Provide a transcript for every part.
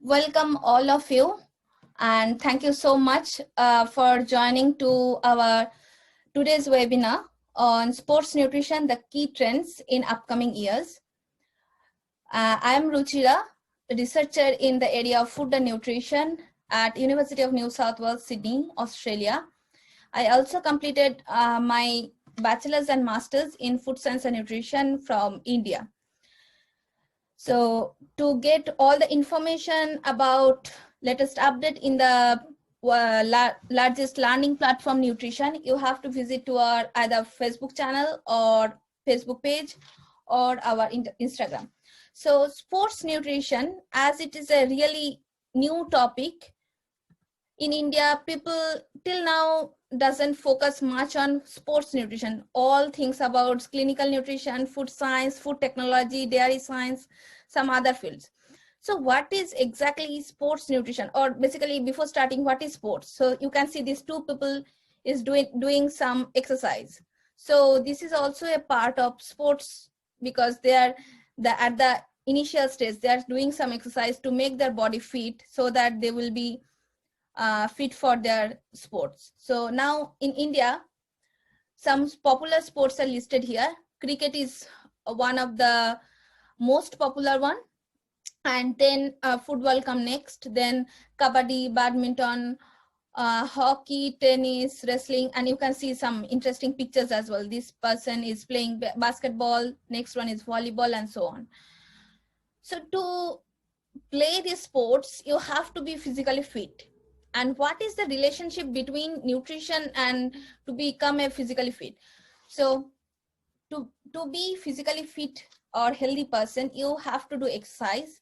Welcome all of you, and thank you so much for joining to our today's webinar on sports nutrition, the key trends in upcoming years. I am Ruchira, a researcher in the area of food and nutrition at University of New South Wales, Sydney, Australia. I also completed my bachelor's and master's in food science and nutrition from India. So to get all the information about latest update in the largest learning platform nutrition, you have to visit to our either Facebook channel or Facebook page or our Instagram. So sports nutrition, as it is a really new topic in India, people till now doesn't focus much on sports nutrition. All things about clinical nutrition, food science, food technology, dairy science, some other fields. So what is exactly sports nutrition? Or basically before starting, what is sports? So you can see these two people is doing some exercise. So this is also a part of sports because they are at the initial stage, they are doing some exercise to make their body fit so that they will be fit for their sports. So now in India, some popular sports are listed here. Cricket is one of the most popular one, and then football come next, then kabaddi, badminton, hockey, tennis, wrestling, and you can see some interesting pictures as well. This person is playing basketball, next one is volleyball, and so on. So to play these sports, you have to be physically fit. And what is the relationship between nutrition and to become a physically fit? So to be physically fit or healthy person, you have to do exercise.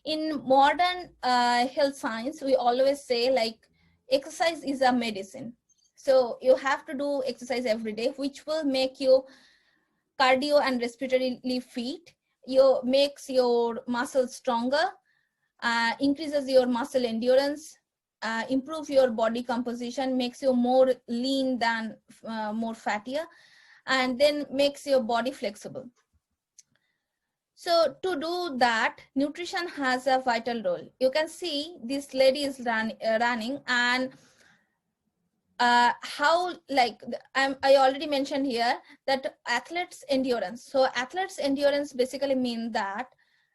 In modern health science, we always say like exercise is a medicine. So you have to do exercise every day, which will make you cardio and respiratorily fit. You makes your muscles stronger, increases your muscle endurance, improve your body composition, makes you more lean than more fattier, and then makes your body flexible. So to do that, nutrition has a vital role. You can see this lady is running, and how like I already mentioned here that athletes endurance. So athletes endurance basically mean that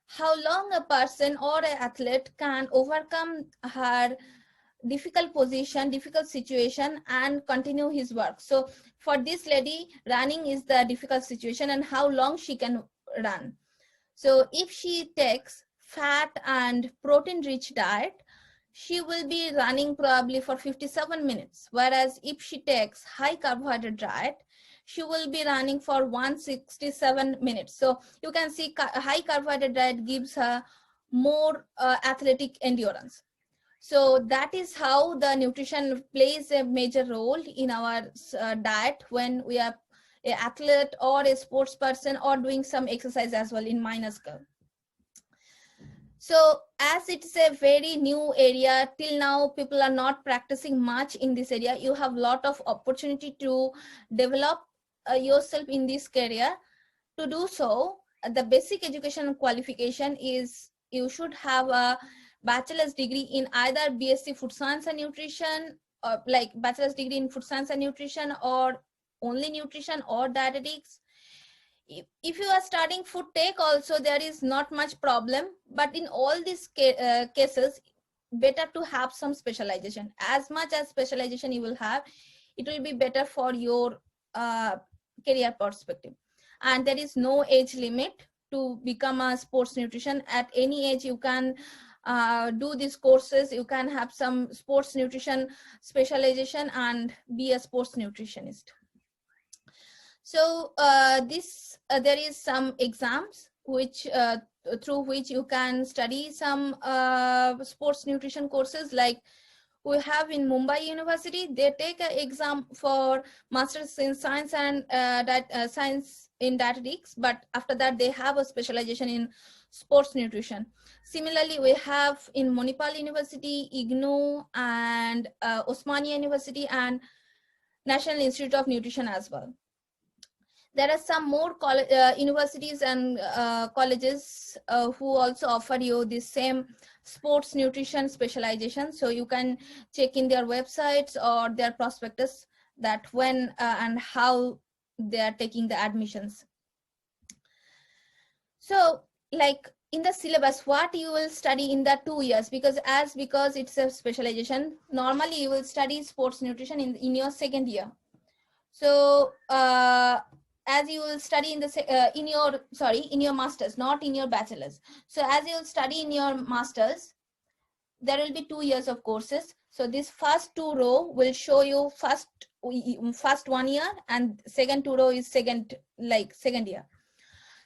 how long a person or an athlete can overcome her difficult position, difficult situation, and continue his work. So for this lady, running is the difficult situation and how long she can run. So if she takes fat and protein rich diet, she will be running probably for 57 minutes. Whereas if she takes high carbohydrate diet, she will be running for 167 minutes. So you can see high carbohydrate diet gives her more athletic endurance. So that is how the nutrition plays a major role in our diet when we are an athlete or a sports person or doing some exercise as well in minor scale. So as it's a very new area, till now people are not practicing much in this area. You have a lot of opportunity to develop yourself in this career. To do so, the basic education qualification is you should have a bachelor's degree in either BSc Food Science and Nutrition, or like bachelor's degree in Food Science and Nutrition, or only nutrition or dietetics. If you are studying food tech also, there is not much problem, but in all these cases, better to have some specialization. As much as specialization you will have, it will be better for your career perspective. And there is no age limit to become a sports nutrition. At any age you can do these courses. You can have some sports nutrition specialization and be a sports nutritionist. So there is some exams which through which you can study some sports nutrition courses. Like we have in Mumbai University, they take an exam for Masters in Science and Science in Dietetics, but after that they have a specialization in sports nutrition. Similarly, we have in Manipal University, IGNOU, and Osmania University, and National Institute of Nutrition as well. There are some more universities and colleges who also offer you the same sports nutrition specialization. So you can check in their websites or their prospectus that when and how they are taking the admissions. So like in the syllabus, what you will study in the 2 years, because it's a specialization, normally you will study sports nutrition in your second year. So as you will study in the in your masters, not in your bachelor's. So as you will study in your masters, there will be 2 years of courses. So this first 2 row will show you first 1 year, and second 2 row is second year.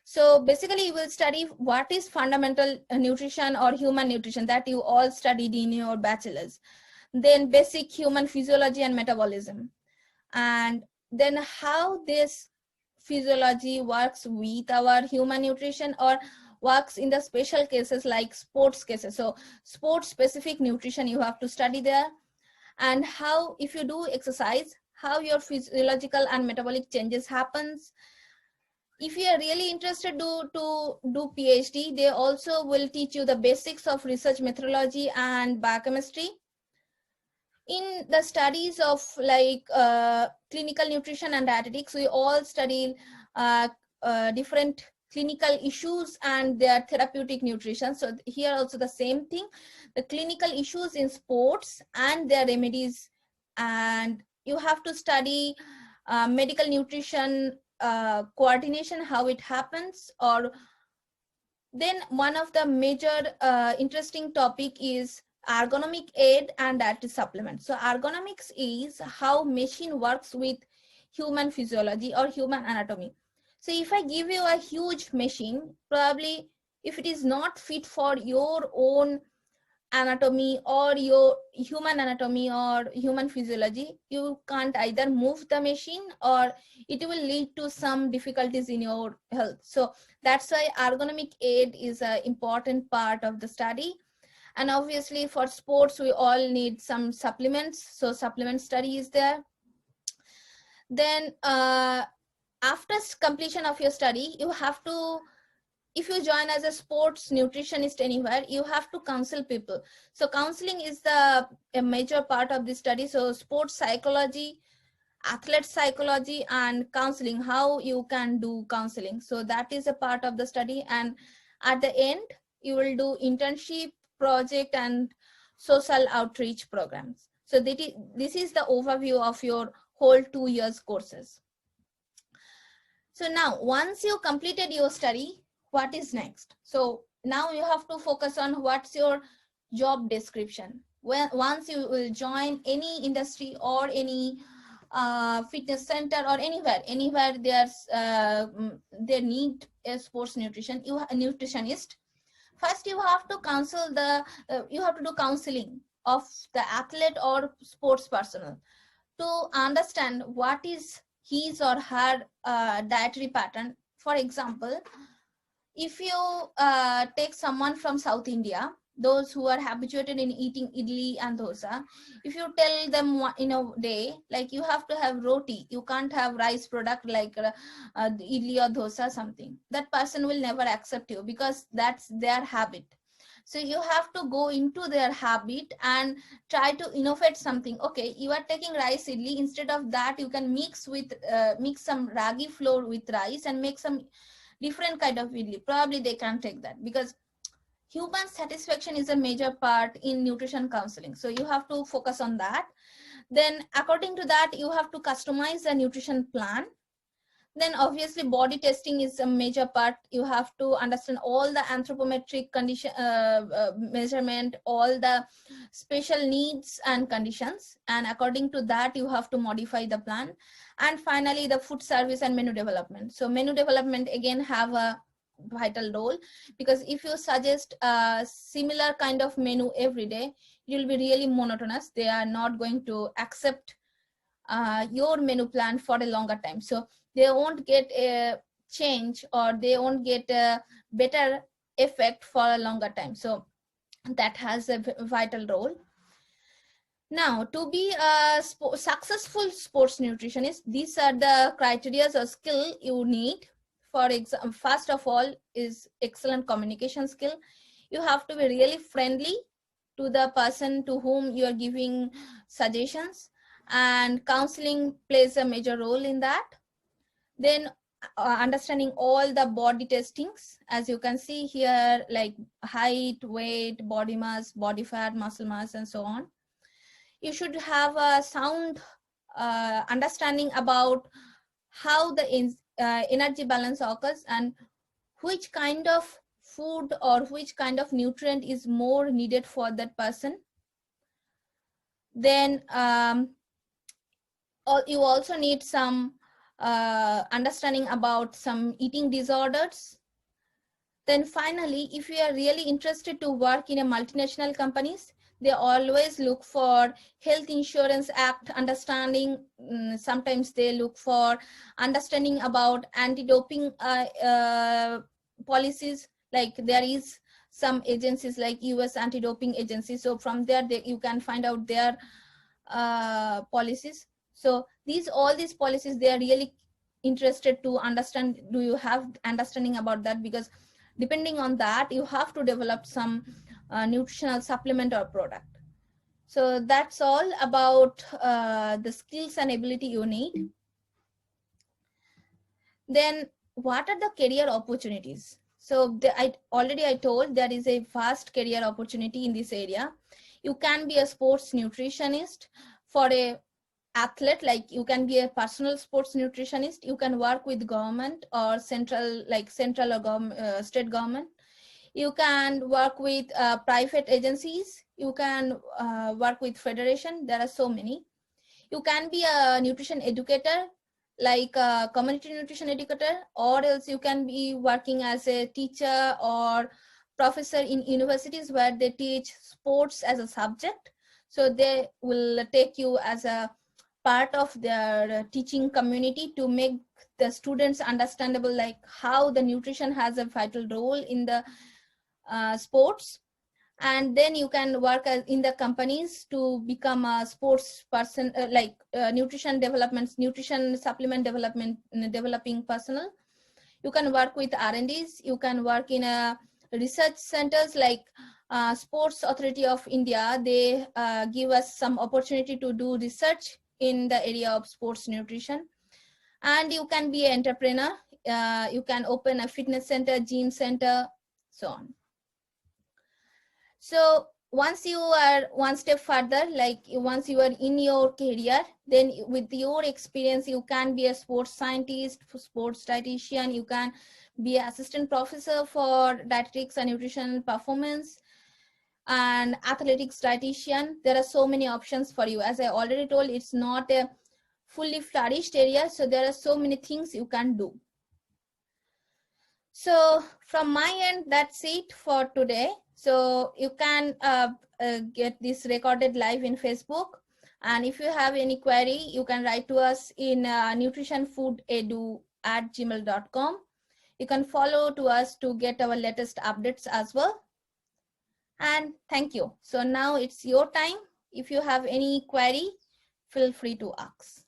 So basically you will study what is fundamental nutrition or human nutrition that you all studied in your bachelor's, then basic human physiology and metabolism, and then how this physiology works with our human nutrition or works in the special cases like sports cases. So sports specific nutrition you have to study there, and how if you do exercise, how your physiological and metabolic changes happens. If you are really interested to do PhD, they also will teach you the basics of research methodology and biochemistry. In the studies of clinical nutrition and dietetics, we all study different clinical issues and their therapeutic nutrition. So here also the same thing, the clinical issues in sports and their remedies, and you have to study medical nutrition coordination, how it happens. Or then one of the major interesting topic is ergonomic aid and dietary supplements. So ergonomics is how machine works with human physiology or human anatomy. So if I give you a huge machine, probably if it is not fit for your own anatomy or your human anatomy or human physiology, you can't either move the machine or it will lead to some difficulties in your health. So that's why ergonomic aid is an important part of the study. And obviously for sports, we all need some supplements. So supplement study is there. Then after completion of your study, you have to, if you join as a sports nutritionist anywhere, you have to counsel people. So counseling is a major part of this study. So sports psychology, athlete psychology, and counseling, how you can do counseling. So that is a part of the study. And at the end, you will do internship, project, and social outreach programs. So this is the overview of your whole 2 years courses. So now once you completed your study, what is next? So now you have to focus on what's your job description. Once you will join any industry or any fitness center or anywhere there's they need a sports nutrition, a nutritionist. First you have to counsel you have to do counseling of the athlete or sports personnel to understand what is his or her dietary pattern. For example, if you take someone from South India, those who are habituated in eating idli and dosa, if you tell them in a day, like you have to have roti, you can't have rice product like idli or dosa something, that person will never accept you because that's their habit. So you have to go into their habit and try to innovate something. Okay, you are taking rice idli, instead of that you can mix some ragi flour with rice and make some different kind of idli. Probably they can't take that, because human satisfaction is a major part in nutrition counseling. So you have to focus on that. Then according to that, you have to customize a nutrition plan. Then obviously body testing is a major part. You have to understand all the anthropometric condition measurement, all the special needs and conditions, and according to that you have to modify the plan. And finally the food service and menu development. So menu development again have a vital role, because if you suggest a similar kind of menu every day, it will be really monotonous. They are not going to accept your menu plan for a longer time. So they won't get a change, or they won't get a better effect for a longer time. So that has a vital role. Now, to be a successful sports nutritionist, these are the criteria or skill you need. For example, first of all is excellent communication skill. You have to be really friendly to the person to whom you are giving suggestions, and counseling plays a major role in that. Then understanding all the body testings, as you can see here, like height, weight, body mass, body fat, muscle mass, and so on. You should have a sound understanding about how the energy balance occurs and which kind of food or which kind of nutrient is more needed for that person. Then you also need some understanding about some eating disorders. Then finally, if you are really interested to work in a multinational companies, they always look for Health Insurance Act understanding. Sometimes they look for understanding about anti-doping policies. Like there is some agencies like US anti-doping agency. So from there, you can find out their policies. So all these policies, they are really interested to understand. Do you have understanding about that? Because depending on that, you have to develop some nutritional supplement or product. So that's all about the skills and ability you need. Then what are the career opportunities? So I told there is a vast career opportunity in this area. You can be a sports nutritionist. For a athlete, like you can be a personal sports nutritionist. You can work with government or central or state government. You can work with private agencies. You can work with federation. There are so many. You can be a nutrition educator, like a community nutrition educator, or else you can be working as a teacher or professor in universities where they teach sports as a subject. So they will take you as a part of their teaching community to make the students understandable, like how the nutrition has a vital role in the sports. And then you can work in the companies to become a sports person, nutrition supplement developing personnel. You can work with R&Ds. You can work in a research centers like Sports Authority of India. They give us some opportunity to do research in the area of sports nutrition. And you can be an entrepreneur. You can open a fitness center, gym center, so on. So once you are one step further, like once you are in your career, then with your experience, you can be a sports scientist, sports dietitian. You can be an assistant professor for dietetics and nutrition performance, and athletics dietitian. There are so many options for you. As I already told, it's not a fully flourished area, so there are so many things you can do. So from my end, that's it for today. So you can get this recorded live in Facebook. And if you have any query, you can write to us in nutritionfoodedu@gmail.com. You can follow to us to get our latest updates as well. And thank you. So now it's your time. If you have any query, feel free to ask.